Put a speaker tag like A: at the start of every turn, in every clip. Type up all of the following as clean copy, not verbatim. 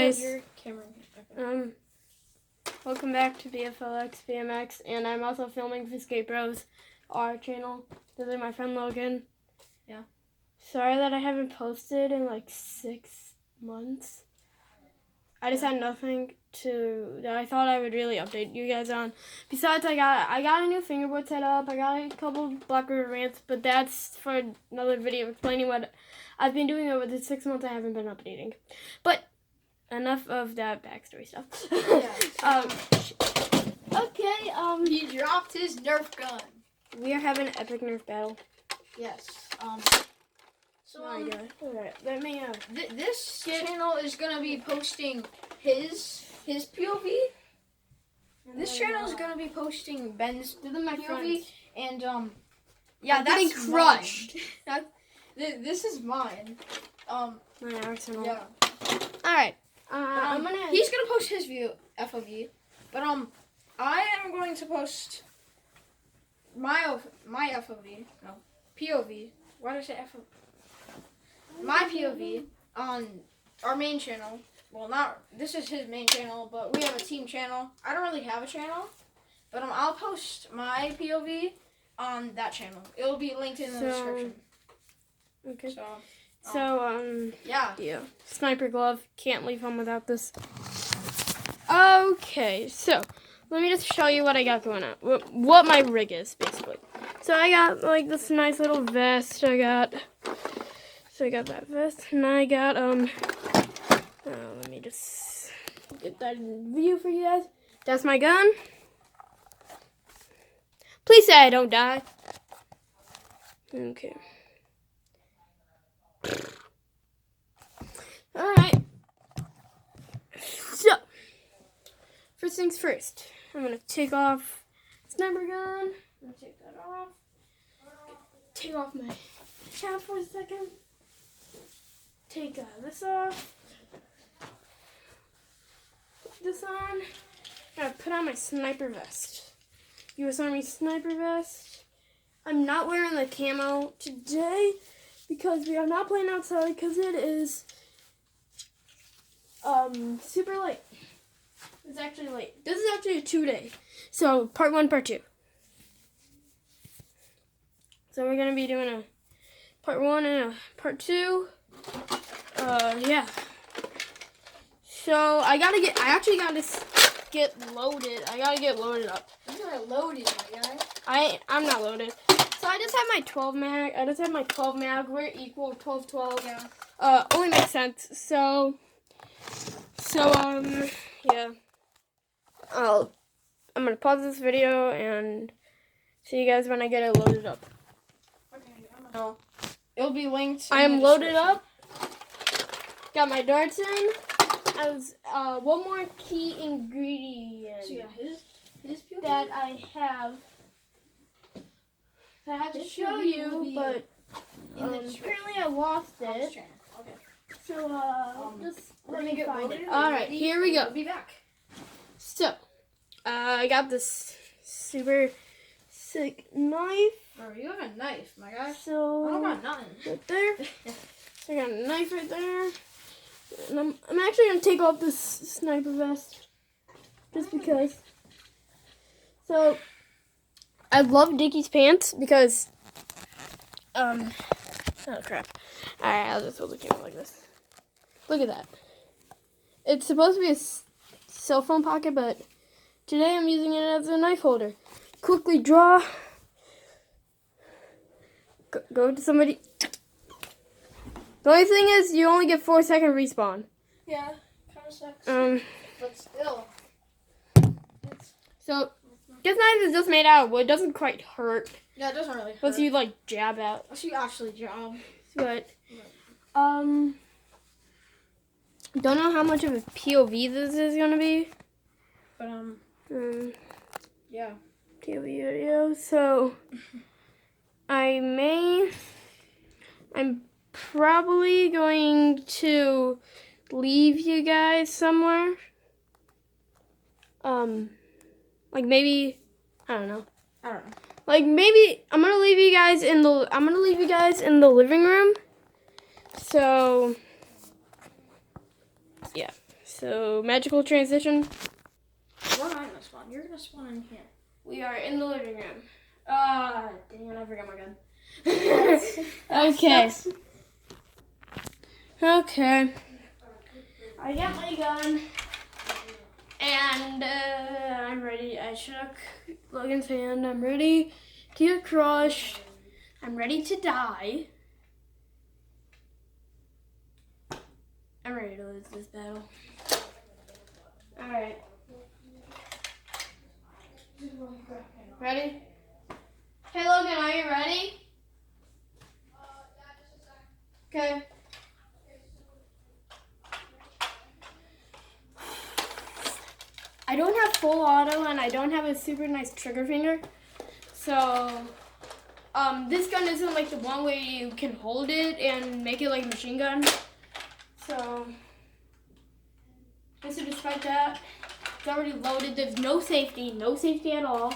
A: guys.
B: Your camera. Okay.
A: Welcome back to BFLX BMX, and I'm also filming for Skate Bros, our channel. This is my friend Logan.
B: Yeah.
A: Sorry that I haven't posted in like 6 months. I just had nothing that I thought I would really update you guys on. Besides, I got a new fingerboard set up. I got a couple black rubber bands, but that's for another video explaining what I've been doing over the 6 months I haven't been updating. But enough of that backstory stuff.
B: Yeah.
A: Okay.
B: He dropped his Nerf gun.
A: We are having an epic Nerf battle.
B: Yes. So
A: Alright, let me
B: this channel is gonna be posting his POV. This channel is gonna be posting Ben's POV, and yeah, that's crushed. This is mine.
A: my arsenal.
B: Yeah.
A: Alright.
B: He's gonna post his FOV, but I am going to post my FOV. No, POV. Why did I say FOV? My POV on our main channel. Well, this is his main channel, but we have a team channel. I don't really have a channel, but I'll post my POV on that channel. It'll be linked in the description.
A: Okay.
B: So,
A: yeah. Sniper glove. Can't leave home without this. Okay, so let me just show you what I got going on. What my rig is, basically. So I got like this nice little vest. I got that vest, and I got let me just get that in view for you guys. That's my gun. Please say I don't die. Okay. Alright. So, first things first. I'm going to take off sniper gun. I'm going to take that off. Take off my cap for a second. Take this off. Put this on. I'm going to put on my sniper vest. U.S. Army sniper vest. I'm not wearing the camo today because we are not playing outside because it is super late. It's actually late. This is actually a 2-day. So part 1, part 2. So we're gonna be doing a part 1 and a part 2. Yeah. So I actually gotta get loaded. I gotta get loaded up.
B: You're not loaded, my guy.
A: I'm not loaded. So I just have my 12 mag. I just have my 12 mag. We're equal 12.
B: Yeah.
A: Only makes sense. So yeah. I'm gonna pause this video and see you guys when I get it loaded up.
B: Okay. It'll be linked.
A: I am loaded up. Got my darts in. As one more key ingredient
B: So yeah, his POV.
A: that I have to show you, but apparently I lost it.
B: Okay.
A: So just
B: We're
A: let
B: gonna
A: me
B: get
A: find
B: loaded.
A: it. All right, here we go.
B: We'll be back.
A: So I got this super sick knife.
B: Bro, you have a knife, my guy.
A: So
B: I don't got nothing.
A: right there. So I got a knife right there. And I'm actually gonna take off this sniper vest just because. So I love Dickies pants because oh crap. Alright, I'll just hold the camera like this. Look at that. It's supposed to be a cell phone pocket, but today I'm using it as a knife holder. Quickly draw. Go to somebody. The only thing is, you only get 4-second respawn.
B: Yeah, kind of sucks. But still.
A: So, this knife is just made out of wood. Doesn't quite hurt.
B: Yeah, it doesn't really hurt.
A: Unless you, like, jab out.
B: Unless you actually jab.
A: But, don't know how much of a POV this is gonna be.
B: But, yeah.
A: POV video. So, I'm probably going to leave you guys somewhere. Like maybe, I don't know. Like maybe I'm gonna leave you guys in the living room. So yeah. So, magical transition.
B: Where am I gonna spawn? You're gonna spawn in here.
A: We are in the living room. Dang it, I forgot my gun. Okay. Okay. I got my gun. And I'm ready. I shook Logan's hand. I'm ready to get crushed. I'm ready to die. I'm ready to lose this battle. Alright. Ready? Hey Logan, are you ready? Okay. I don't have full auto and I don't have a super nice trigger finger. So, this gun isn't like the one where you can hold it and make it like a machine gun. So, just despite that, it's already loaded. There's no safety at all.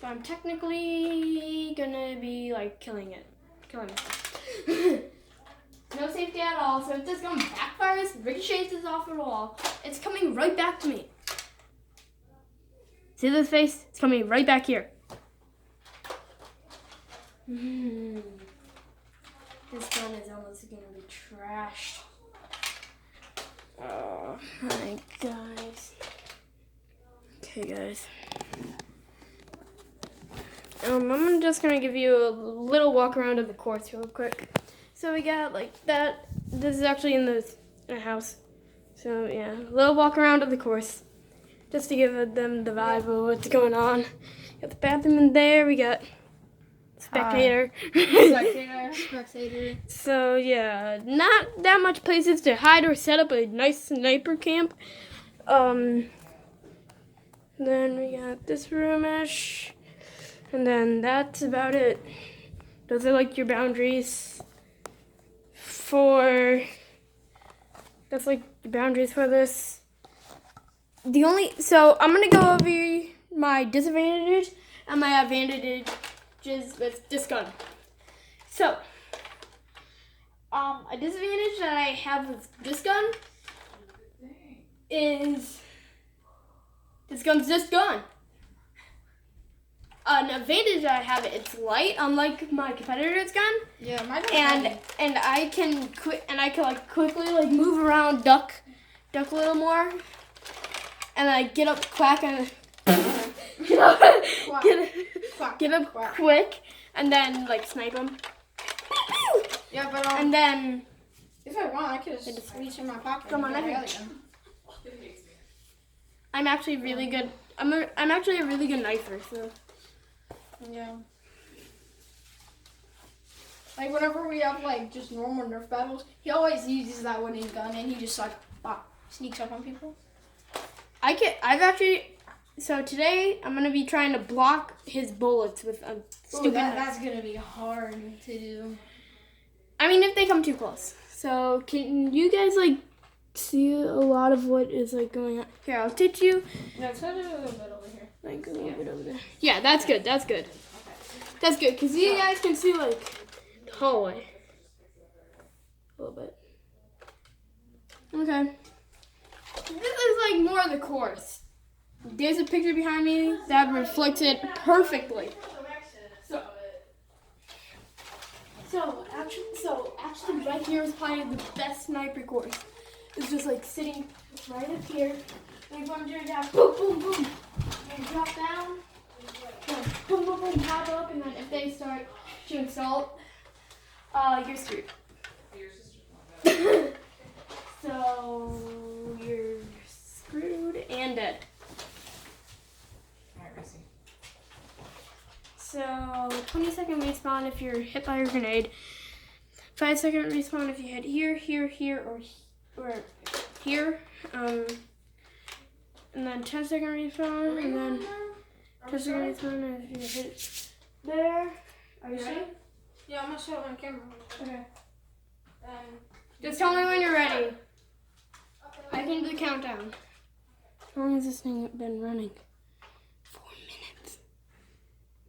A: So I'm technically gonna be like killing myself. No safety at all. So if this gun backfires, ricochets is off the wall, it's coming right back to me. See this face? It's coming right back here. This gun is almost gonna be trashed. Oh my guys. Okay guys. I'm just gonna give you a little walk around of the course real quick. So we got like that. This is actually in the house. So yeah, a little walk around of the course. Just to give them the vibe of what's going on. Got the bathroom in there. We got spectator.
B: Spectator.
A: So yeah, not that much places to hide or set up a nice sniper camp. Then we got this roomish. And then that's about it. Those are like your boundaries that's like the boundaries for this. So I'm gonna go over my disadvantages and my advantages with this gun. So, a disadvantage that I have with this gun is this gun's just gone. An advantage that I have, it's light, unlike my competitor's gun.
B: Yeah, my gun's
A: and I can like quickly like move around, duck a little more, and I get up quack and get up quick, and then like snipe them.
B: Yeah, but
A: and then
B: if I want, I could just reach in my pocket.
A: Come on, I'm actually really good. I'm actually a really good knifer, so.
B: Yeah. Like whenever we have like just normal Nerf battles, he always uses that winning gun and he just like sneaks up on people.
A: So today I'm gonna be trying to block his bullets with a stupid knife.
B: That's gonna be hard to do.
A: I mean, if they come too close. So can you guys like see a lot of what is like going on? Here, I'll teach you.
B: Yeah, try to do a little bit over here.
A: Like a little bit over there. Yeah, that's good. That's good. That's good, because you guys can see like the hallway. A little bit. Okay. This is like more of the course. There's a picture behind me that reflects it perfectly. So actually right here is probably the best sniper course. It's just like sitting right up here. And you're going to down, boom, boom, boom. And drop down. Boom, boom, boom, pop up. And then if they start shooting salt, you're screwed. So you're screwed and dead. So 20-second respawn if you're hit by a grenade. 5-second respawn if you hit here, here, here, or here. And then 10-second respawn, and then 10-second respawn if you hit there. Are you ready?
B: Yeah, I'm gonna show it on camera.
A: Okay. Just tell me when you're ready. I can do the countdown. How long has this thing been running? 4 minutes.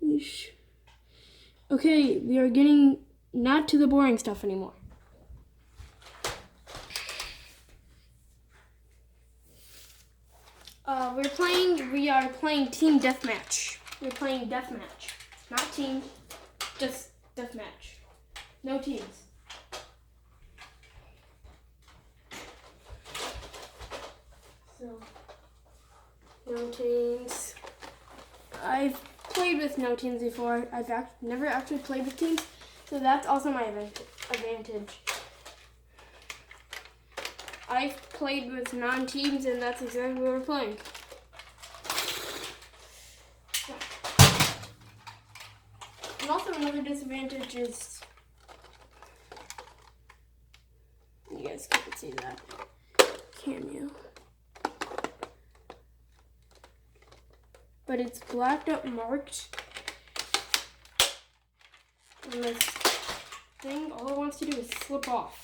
A: Yeesh. Okay, we are getting not to the boring stuff anymore. We are playing team deathmatch. We're playing deathmatch. Not team, just deathmatch. No teams. So, no teams. I've played with no teams before. I've never actually played with teams, so that's also my advantage. I've played with non-teams, and that's exactly what we're playing. And also another disadvantage is, you guys can't see that, can you? But it's blacked up marked. And this thing, all it wants to do is slip off.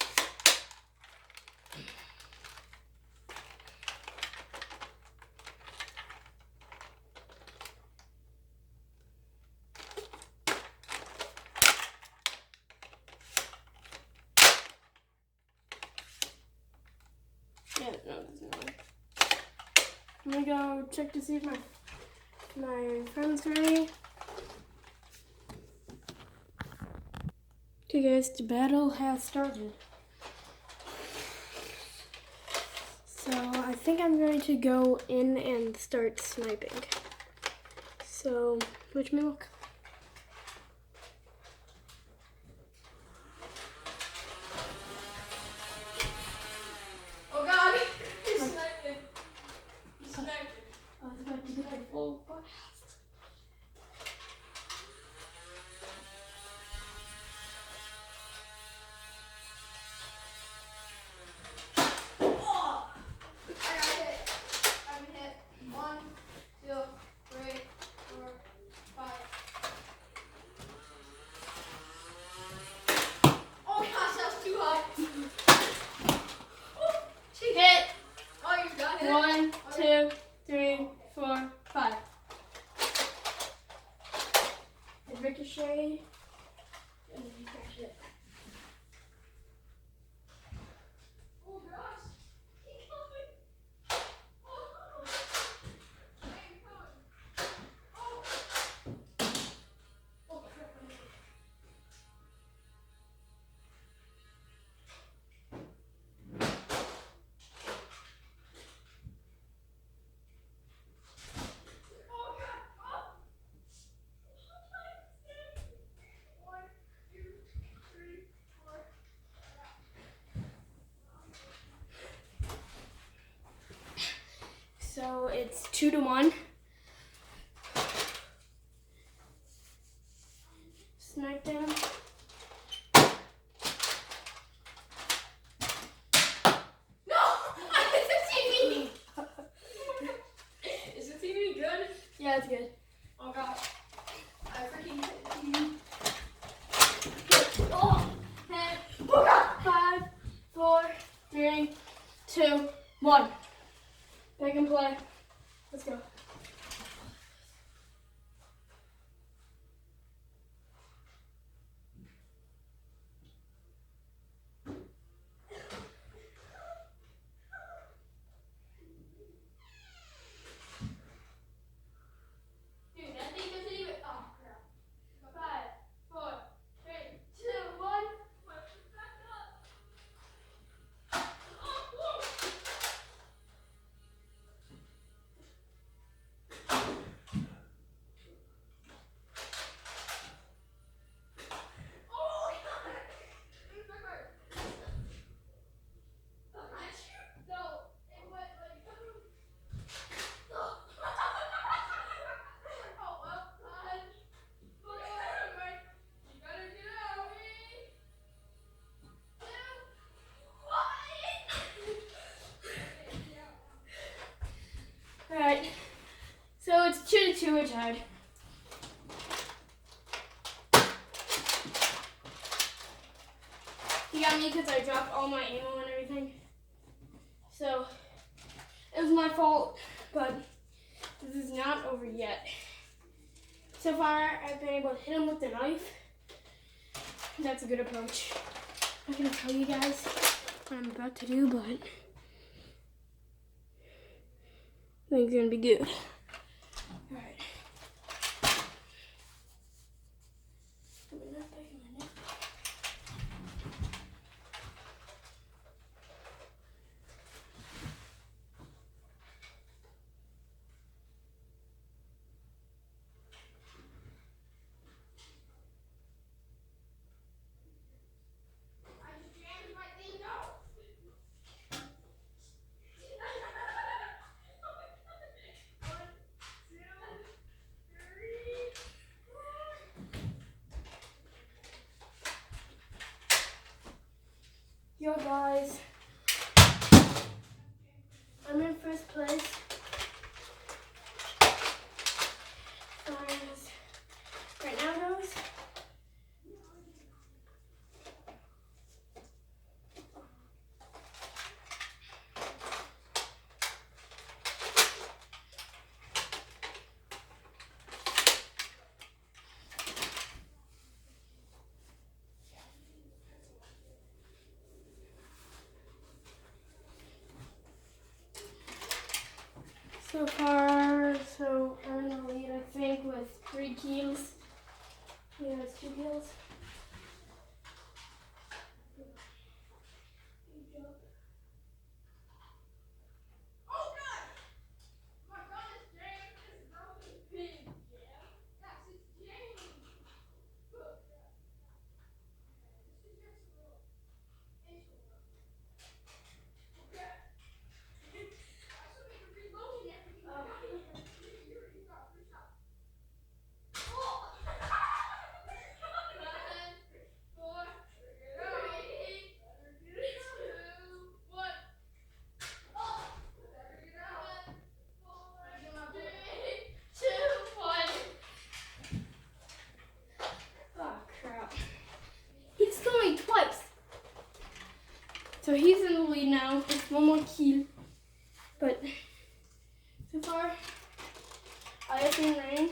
A: Yeah, no, there's no way. I'm gonna go check to see if my friend's ready. Okay guys, the battle has started. So I think I'm going to go in and start sniping. So, wish me luck.
B: Oh God! He's sniping. He's sniping.
A: I was about to get a full blast. One, two, three, four, five. And ricochet. And then you catch it.
B: Oh gosh! Keep going!
A: So it's 2-1. Snipe down.
B: No! It's a TV! Is the TV good?
A: Yeah, it's good.
B: Oh God. I freaking hit the TV.
A: Oh, 10, 5, 4, 3, 2, 1. Back and play. Let's go.
B: Dude, that thing doesn't even. Oh crap. 5, 4, 3, 2, 1. Back up. Oh, whoa. Oh God. No, it went like. Oh well, God. Look at that. You gotta get out. 3, 2, 1.
A: Alright. So it's 2-2, we're tied. He got me because I dropped all my ammo and everything. So it was my fault, but this is not over yet. So far, I've been able to hit him with the knife. That's a good approach. I'm not gonna tell you guys what I'm about to do, but I think it's gonna be good. Alright. Yo guys, I'm in first place. Right now, guys. So far, I'm in the lead, I think, with 3 kills. Yeah, it's 2 kills. So he's in the lead now. Just 1 more kill. But so far, I have been rain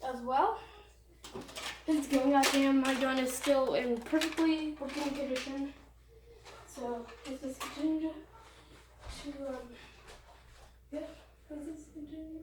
A: as well. It's going. Goddamn, my gun is still in perfectly working condition. So let's just continue to yeah, let's just continue.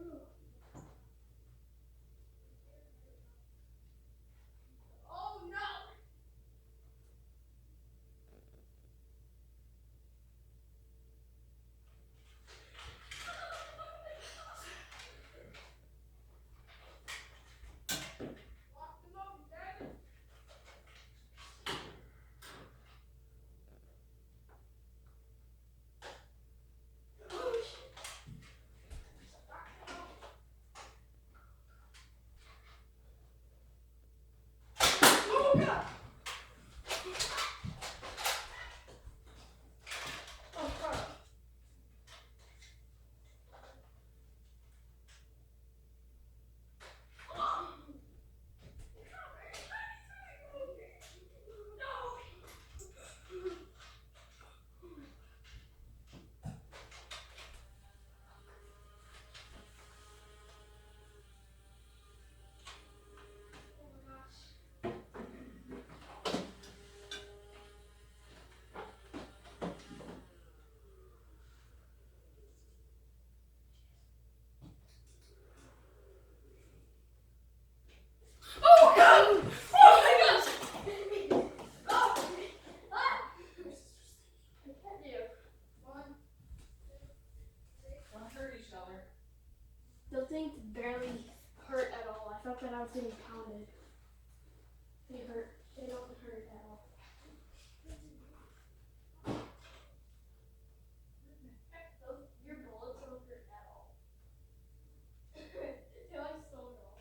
A: Those things barely hurt at all. I thought that I was getting pounded. They hurt. They don't hurt at all. Your bullets don't hurt at all. They're like so dull.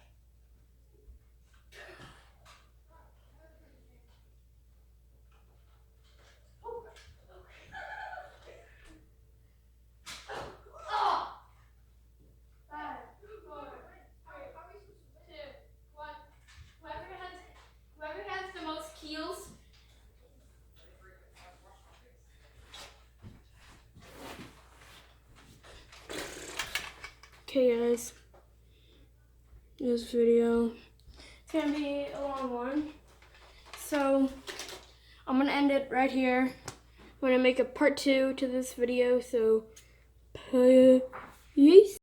A: Okay guys, this video, it's gonna be a long one, so I'm gonna end it right here. I'm gonna make a part 2 to this video, so